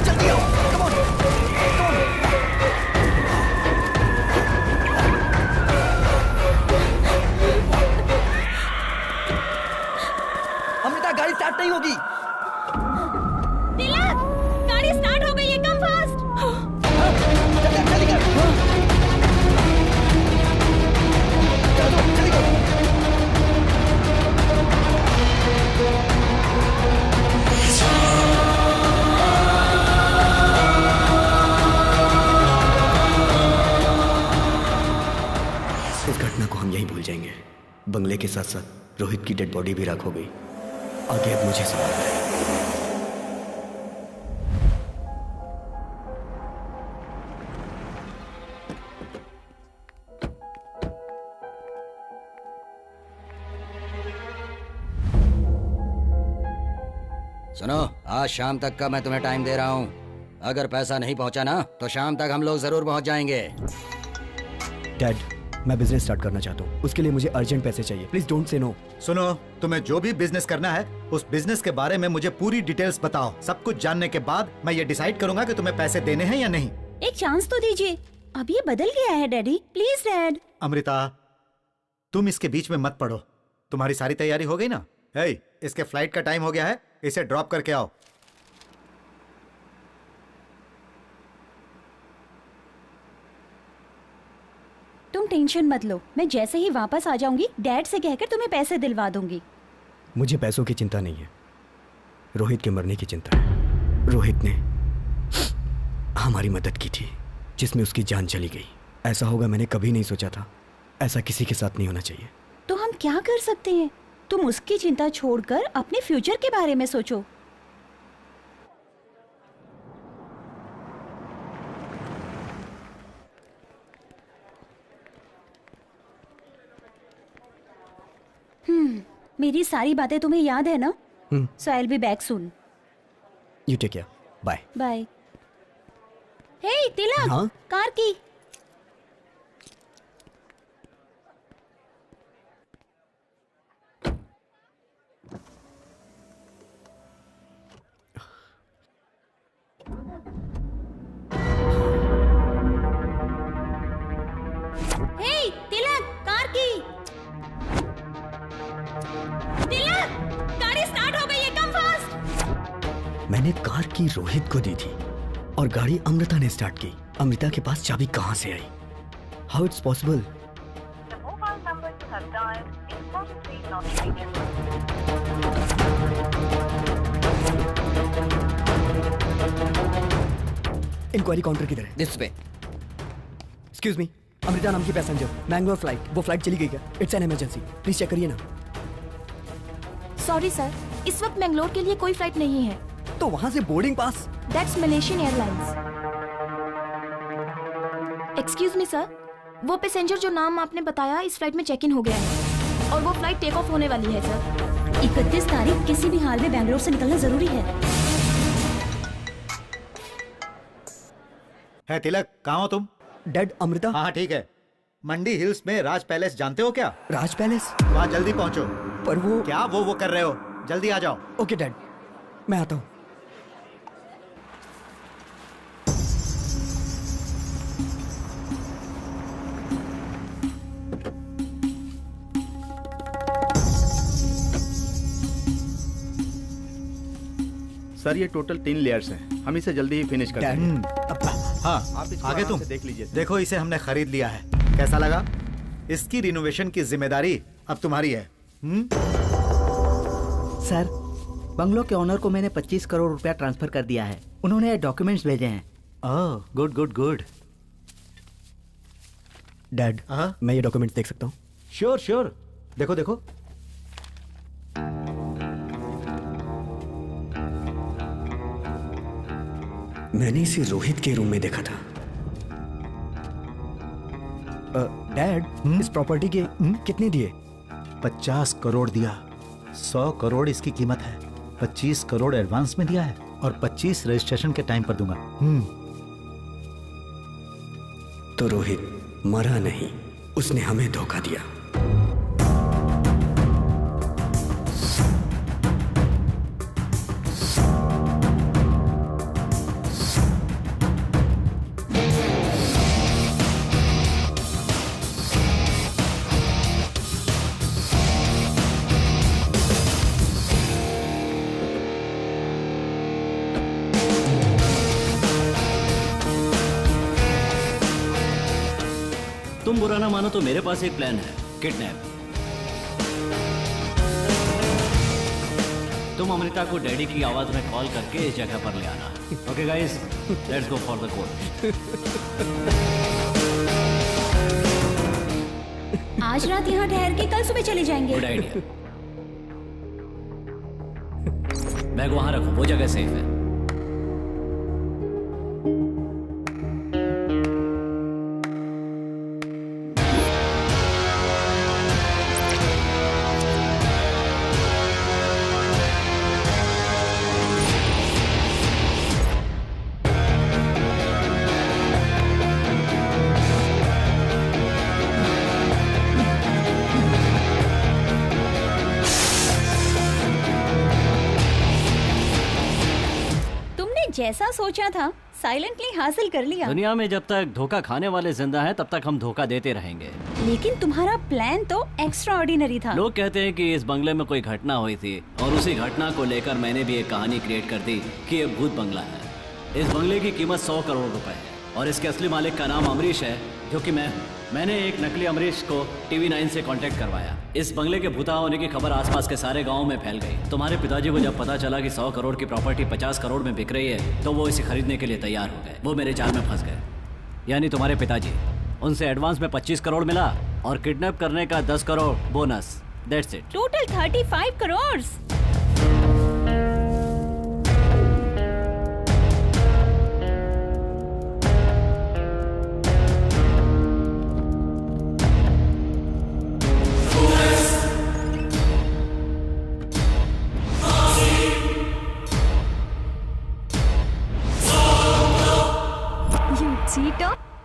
जल्दी आओ, come on, come on. Amrita, गाड़ी स्टार्ट नहीं होगी। तिलक, गाड़ी के साथ साथ रोहित की डेड बॉडी भी राख हो गई। आगे अब मुझे संभालना है। सुनो, आज शाम तक का मैं तुम्हें टाइम दे रहा हूँ। अगर पैसा नहीं पहुँचा ना तो शाम तक हम लोग जरूर पहुँच जाएंगे। डैड, मैं बिजनेस स्टार्ट करना चाहता हूँ, उसके लिए मुझे अर्जेंट पैसे चाहिए। Please don't say no. सुनो, तुम्हें जो भी बिजनेस करना है उस बिजनेस के बारे में मुझे पूरी डिटेल्स बताओ। सब कुछ जानने के बाद मैं ये डिसाइड करूंगा कि तुम्हें पैसे देने हैं या नहीं। एक चांस तो दीजिए। अब ये बदल गया है डैडी, प्लीज डैड। अमृता, तुम इसके बीच में मत पड़ो। तुम्हारी सारी तैयारी हो गई ना? हे, इसके फ्लाइट का टाइम हो गया है, इसे ड्रॉप करके आओ। तुम टेंशन मत लो, मैं जैसे ही वापस आ जाऊंगी डैड से कहकर तुम्हें पैसे दिलवा दूंगी। मुझे पैसों की चिंता नहीं है, रोहित के मरने की चिंता है। रोहित ने हमारी मदद की थी जिसमें उसकी जान चली गई। ऐसा होगा मैंने कभी नहीं सोचा था। ऐसा किसी के साथ नहीं होना चाहिए। तो हम क्या कर सकते हैं? तुम उसकी चिंता छोड़कर अपने फ्यूचर के बारे में सोचो। मेरी सारी बातें तुम्हें याद है ना? So I'll be back soon. You take care. Bye. Bye. Hey, तिलक, हाँ? कार की। Hey, तिलक, कार की। तिलक, गाड़ी स्टार्ट हो गई है, कम फास्ट। मैंने कार की रोहित को दी थी और गाड़ी अमृता ने स्टार्ट की। अमृता के पास चाबी कहां से आई? How it's possible? Inquiry counter किधर है? दिस पे। एक्सक्यूज मी, अमृता नाम की पैसेंजर, मैंगलोर फ्लाइट। वो फ्लाइट चली गई क्या? It's an emergency, please check करिए ना। सॉरी सर, इस वक्त मैंगलोर के लिए कोई फ्लाइट नहीं है। तो वहां से boarding pass? That's Malaysian airlines. Excuse me sir, वो पैसेंजर जो नाम आपने बताया इस फ्लाइट में चेक इन हो गया है और वो फ्लाइट टेक ऑफ होने वाली है सर। 31 तारीख किसी भी हाल में बैंगलोर से निकलना जरूरी है। तिलक, कहाँ हो तुम? डैड, अमृता। हाँ ठीक है। मंडी हिल्स में राज पैलेस जानते हो क्या? राज पैलेस? वहाँ जल्दी पहुँचो। पर वो क्या वो कर रहे हो? जल्दी आ जाओ। ओके डैड, मैं आता हूँ। सर ये टोटल 3 लेयर्स हैं, हम इसे जल्दी ही फिनिश कर देंगे। हाँ, आप इसको आगे आराम तुम से देख लीजिए। देखो, इसे हमने खरीद लिया है। कैसा लगा? इसकी रिनोवेशन की जिम्मेदारी अब तुम्हारी है। सर, बंगलो के ओनर को मैंने 25 करोड़ रुपया ट्रांसफर कर दिया है। उन्होंने डॉक्यूमेंट्स भेजे हैं। ओह, गुड गुड गुड। डैड, मैं ये डॉक्यूमेंट्स देख सकता हूँ? श्योर श्योर, देखो देखो। मैंने इसे रोहित के रूम में देखा था। डैड, इस प्रॉपर्टी के कितने दिए? 50 करोड़ दिया। 100 करोड़ इसकी कीमत है। 25 करोड़ एडवांस में दिया है और 25 रजिस्ट्रेशन के टाइम पर दूंगा। तो रोहित मरा नहीं, उसने हमें धोखा दिया। तुम बुरा ना मानो तो मेरे पास एक प्लान है, किडनैप। तुम अमृता को डैडी की आवाज में कॉल करके इस जगह पर ले आना। Okay guys, let's go for the court. आज रात यहाँ ठहर के कल सुबह चले जाएंगे। Good idea. बैग वहां रखो, वो जगह सेफ है। जैसा सोचा था साइलेंटली हासिल कर लिया। दुनिया में जब तक धोखा खाने वाले जिंदा हैं, तब तक हम धोखा देते रहेंगे। लेकिन तुम्हारा प्लान तो एक्स्ट्रा ऑर्डिनरी था। लोग कहते हैं कि इस बंगले में कोई घटना हुई थी और उसी घटना को लेकर मैंने भी एक कहानी क्रिएट कर दी कि ये भूत बंगला है। इस बंगले की कीमत 100 करोड़ रुपए है और इसके असली मालिक का नाम अमरीश है, जो कि मैंने एक नकली अमरीश को TV9 से कांटेक्ट करवाया। इस बंगले के भूता होने की खबर आसपास के सारे गांव में फैल गई। तुम्हारे पिताजी को जब पता चला कि 100 करोड़ की प्रॉपर्टी 50 करोड़ में बिक रही है, तो वो इसे खरीदने के लिए तैयार हो गए। वो मेरे जाल में फंस गए, यानी तुम्हारे पिताजी। उनसे एडवांस में 25 करोड़ मिला और किडनैप करने का 10 crore bonus. That's it. Total 35 crore.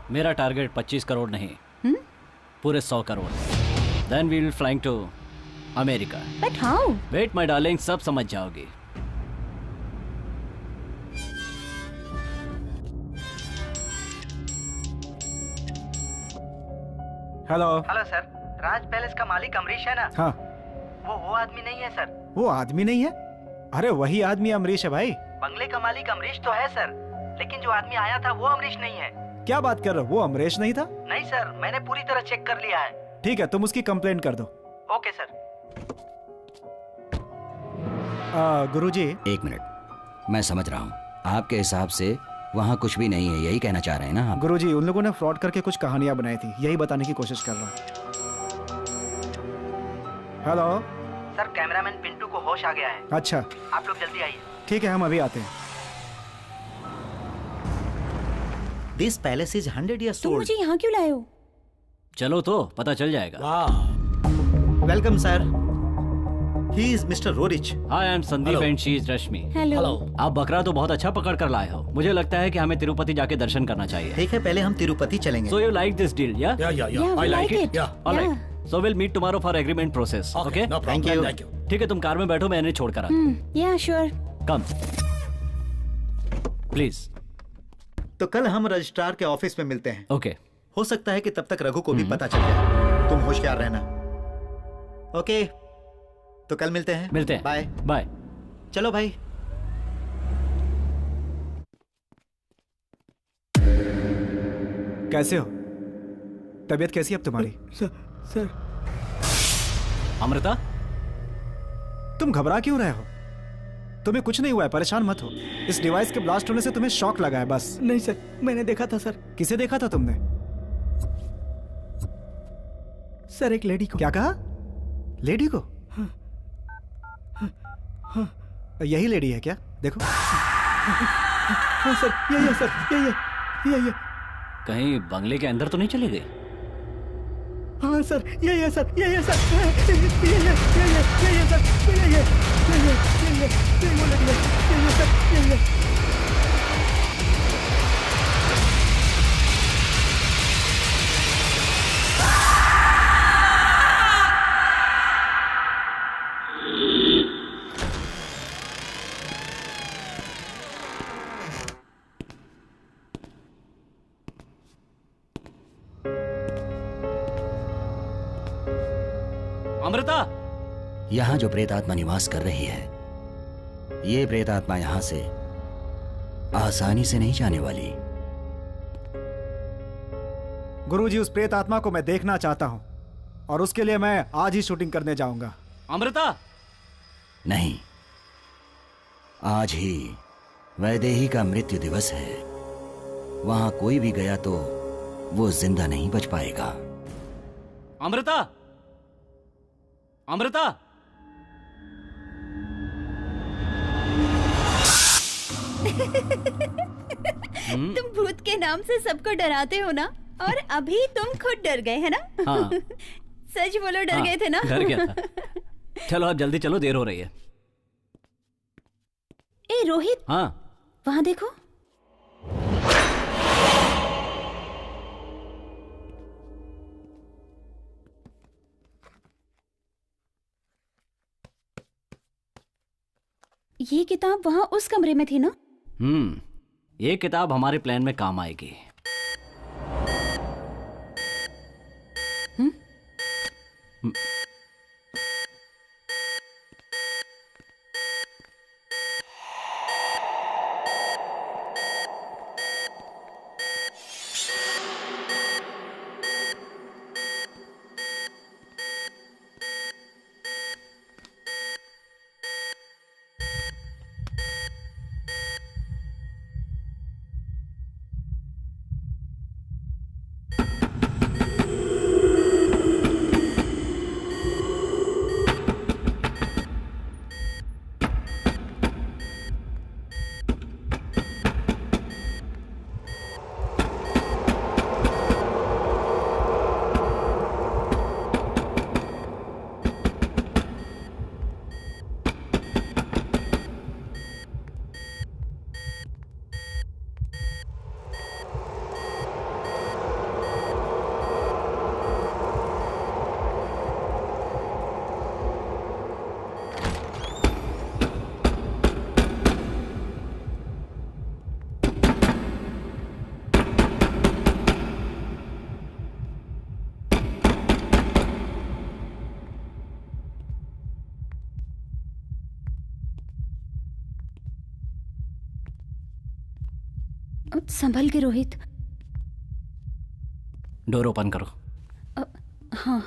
मेरा टारगेट 25 करोड़ नहीं, पूरे 100 crore. Then we will flying to America. But how? Wait my darling, सब समझ जाओगी। Hello. Hello sir, Raj palace का मालिक अमरीश है ना? हाँ। वो आदमी नहीं है सर। वो आदमी नहीं है? अरे वही आदमी अमरीश है भाई। बंगले का मालिक अमरीश तो है सर, लेकिन जो आदमी आया था वो अमरीश नहीं है। क्या बात कर रहे हो? वो अमरीश नहीं था? नहीं सर, मैंने पूरी तरह चेक कर लिया है। ठीक है, तुम उसकी कंप्लेंट कर दो। Okay sir. गुरुजी। एक मिनट, मैं समझ रहा हूँ। आपके हिसाब से वहाँ कुछ भी नहीं है, यही कहना चाह रहे हैं ना आप? गुरुजी, उन लोगों ने फ्रॉड करके कुछ कहानियां बनाई थी, यही बताने की कोशिश कर रहा हूँ। हेलो सर, कैमरामैन पिंटू को होश आ गया है। अच्छा, आप लोग जल्दी आइए। ठीक है, हम अभी आते हैं। This palace is 100 years तुम old. मुझे यहाँ क्यों लाए हो? चलो तो पता चल जाएगा। Welcome sir. He is Mr. Rorich. Hi, I am Sandeep and she is Rashmi. Hello. आप बकरा तो बहुत अच्छा पकड़ कर लाए हो। मुझे लगता है कि हमें तिरुपति जाके दर्शन करना चाहिए। ठीक है, पहले हम तिरुपति चलेंगे। So you like this deal, yeah? Yeah, I like it. All right. So we'll meet tomorrow for agreement process. Okay? No problem. Thank you. ठीक है, तुम कार में बैठो, मैं इन्हें छोड़ कर आता हूँ। Yeah, sure. Come. Please. तो कल हम रजिस्ट्रार के ऑफिस में मिलते हैं। ओके। हो सकता है कि तब तक रघु को भी पता चल जाए। तुम होशियार रहना। ओके, तो कल मिलते हैं। मिलते हैं। Bye bye. चलो भाई। कैसे हो? तबीयत कैसी है अब तुम्हारी? सर। अमृता, तुम घबरा क्यों रहे हो? तुम्हें कुछ नहीं हुआ है, परेशान मत हो। इस डिवाइस के ब्लास्ट होने से तुम्हें शॉक लगा है बस। नहीं सर, मैंने देखा था सर। किसे देखा था तुमने? सर, एक लेडी को। क्या कहा? लेडी को? हाँ। यही लेडी है क्या? देखो। हाँ सर, यही है सर, यही है। कहीं बंगले के अंदर तो नहीं चली गई? हाँ सर, यही है सर, यही है सर, यही है सर, यही है सर। अमृता, यहाँ जो प्रेतात्मा निवास कर रही है, ये प्रेतात्मा यहाँ से आसानी से नहीं जाने वाली। गुरुजी, उस प्रेतात्मा को मैं देखना चाहता हूँ और उसके लिए मैं आज ही शूटिंग करने जाऊंगा। अमृता। नहीं, आज ही वैदेही का मृत्यु दिवस है। वहां कोई भी गया तो वो जिंदा नहीं बच पाएगा। अमृता, अमृता। तुम भूत के नाम से सबको डराते हो ना, और अभी तुम खुद डर गए है ना? हाँ। सच बोलो, डर गए थे ना? डर गया था। चलो अब जल्दी चलो, देर हो रही है। ए रोहित, हाँ वहां देखो। ये किताब वहां उस कमरे में थी ना? ये किताब हमारे प्लान में काम आएगी। संभल के रोहित। डोर ओपन करो। हाँ।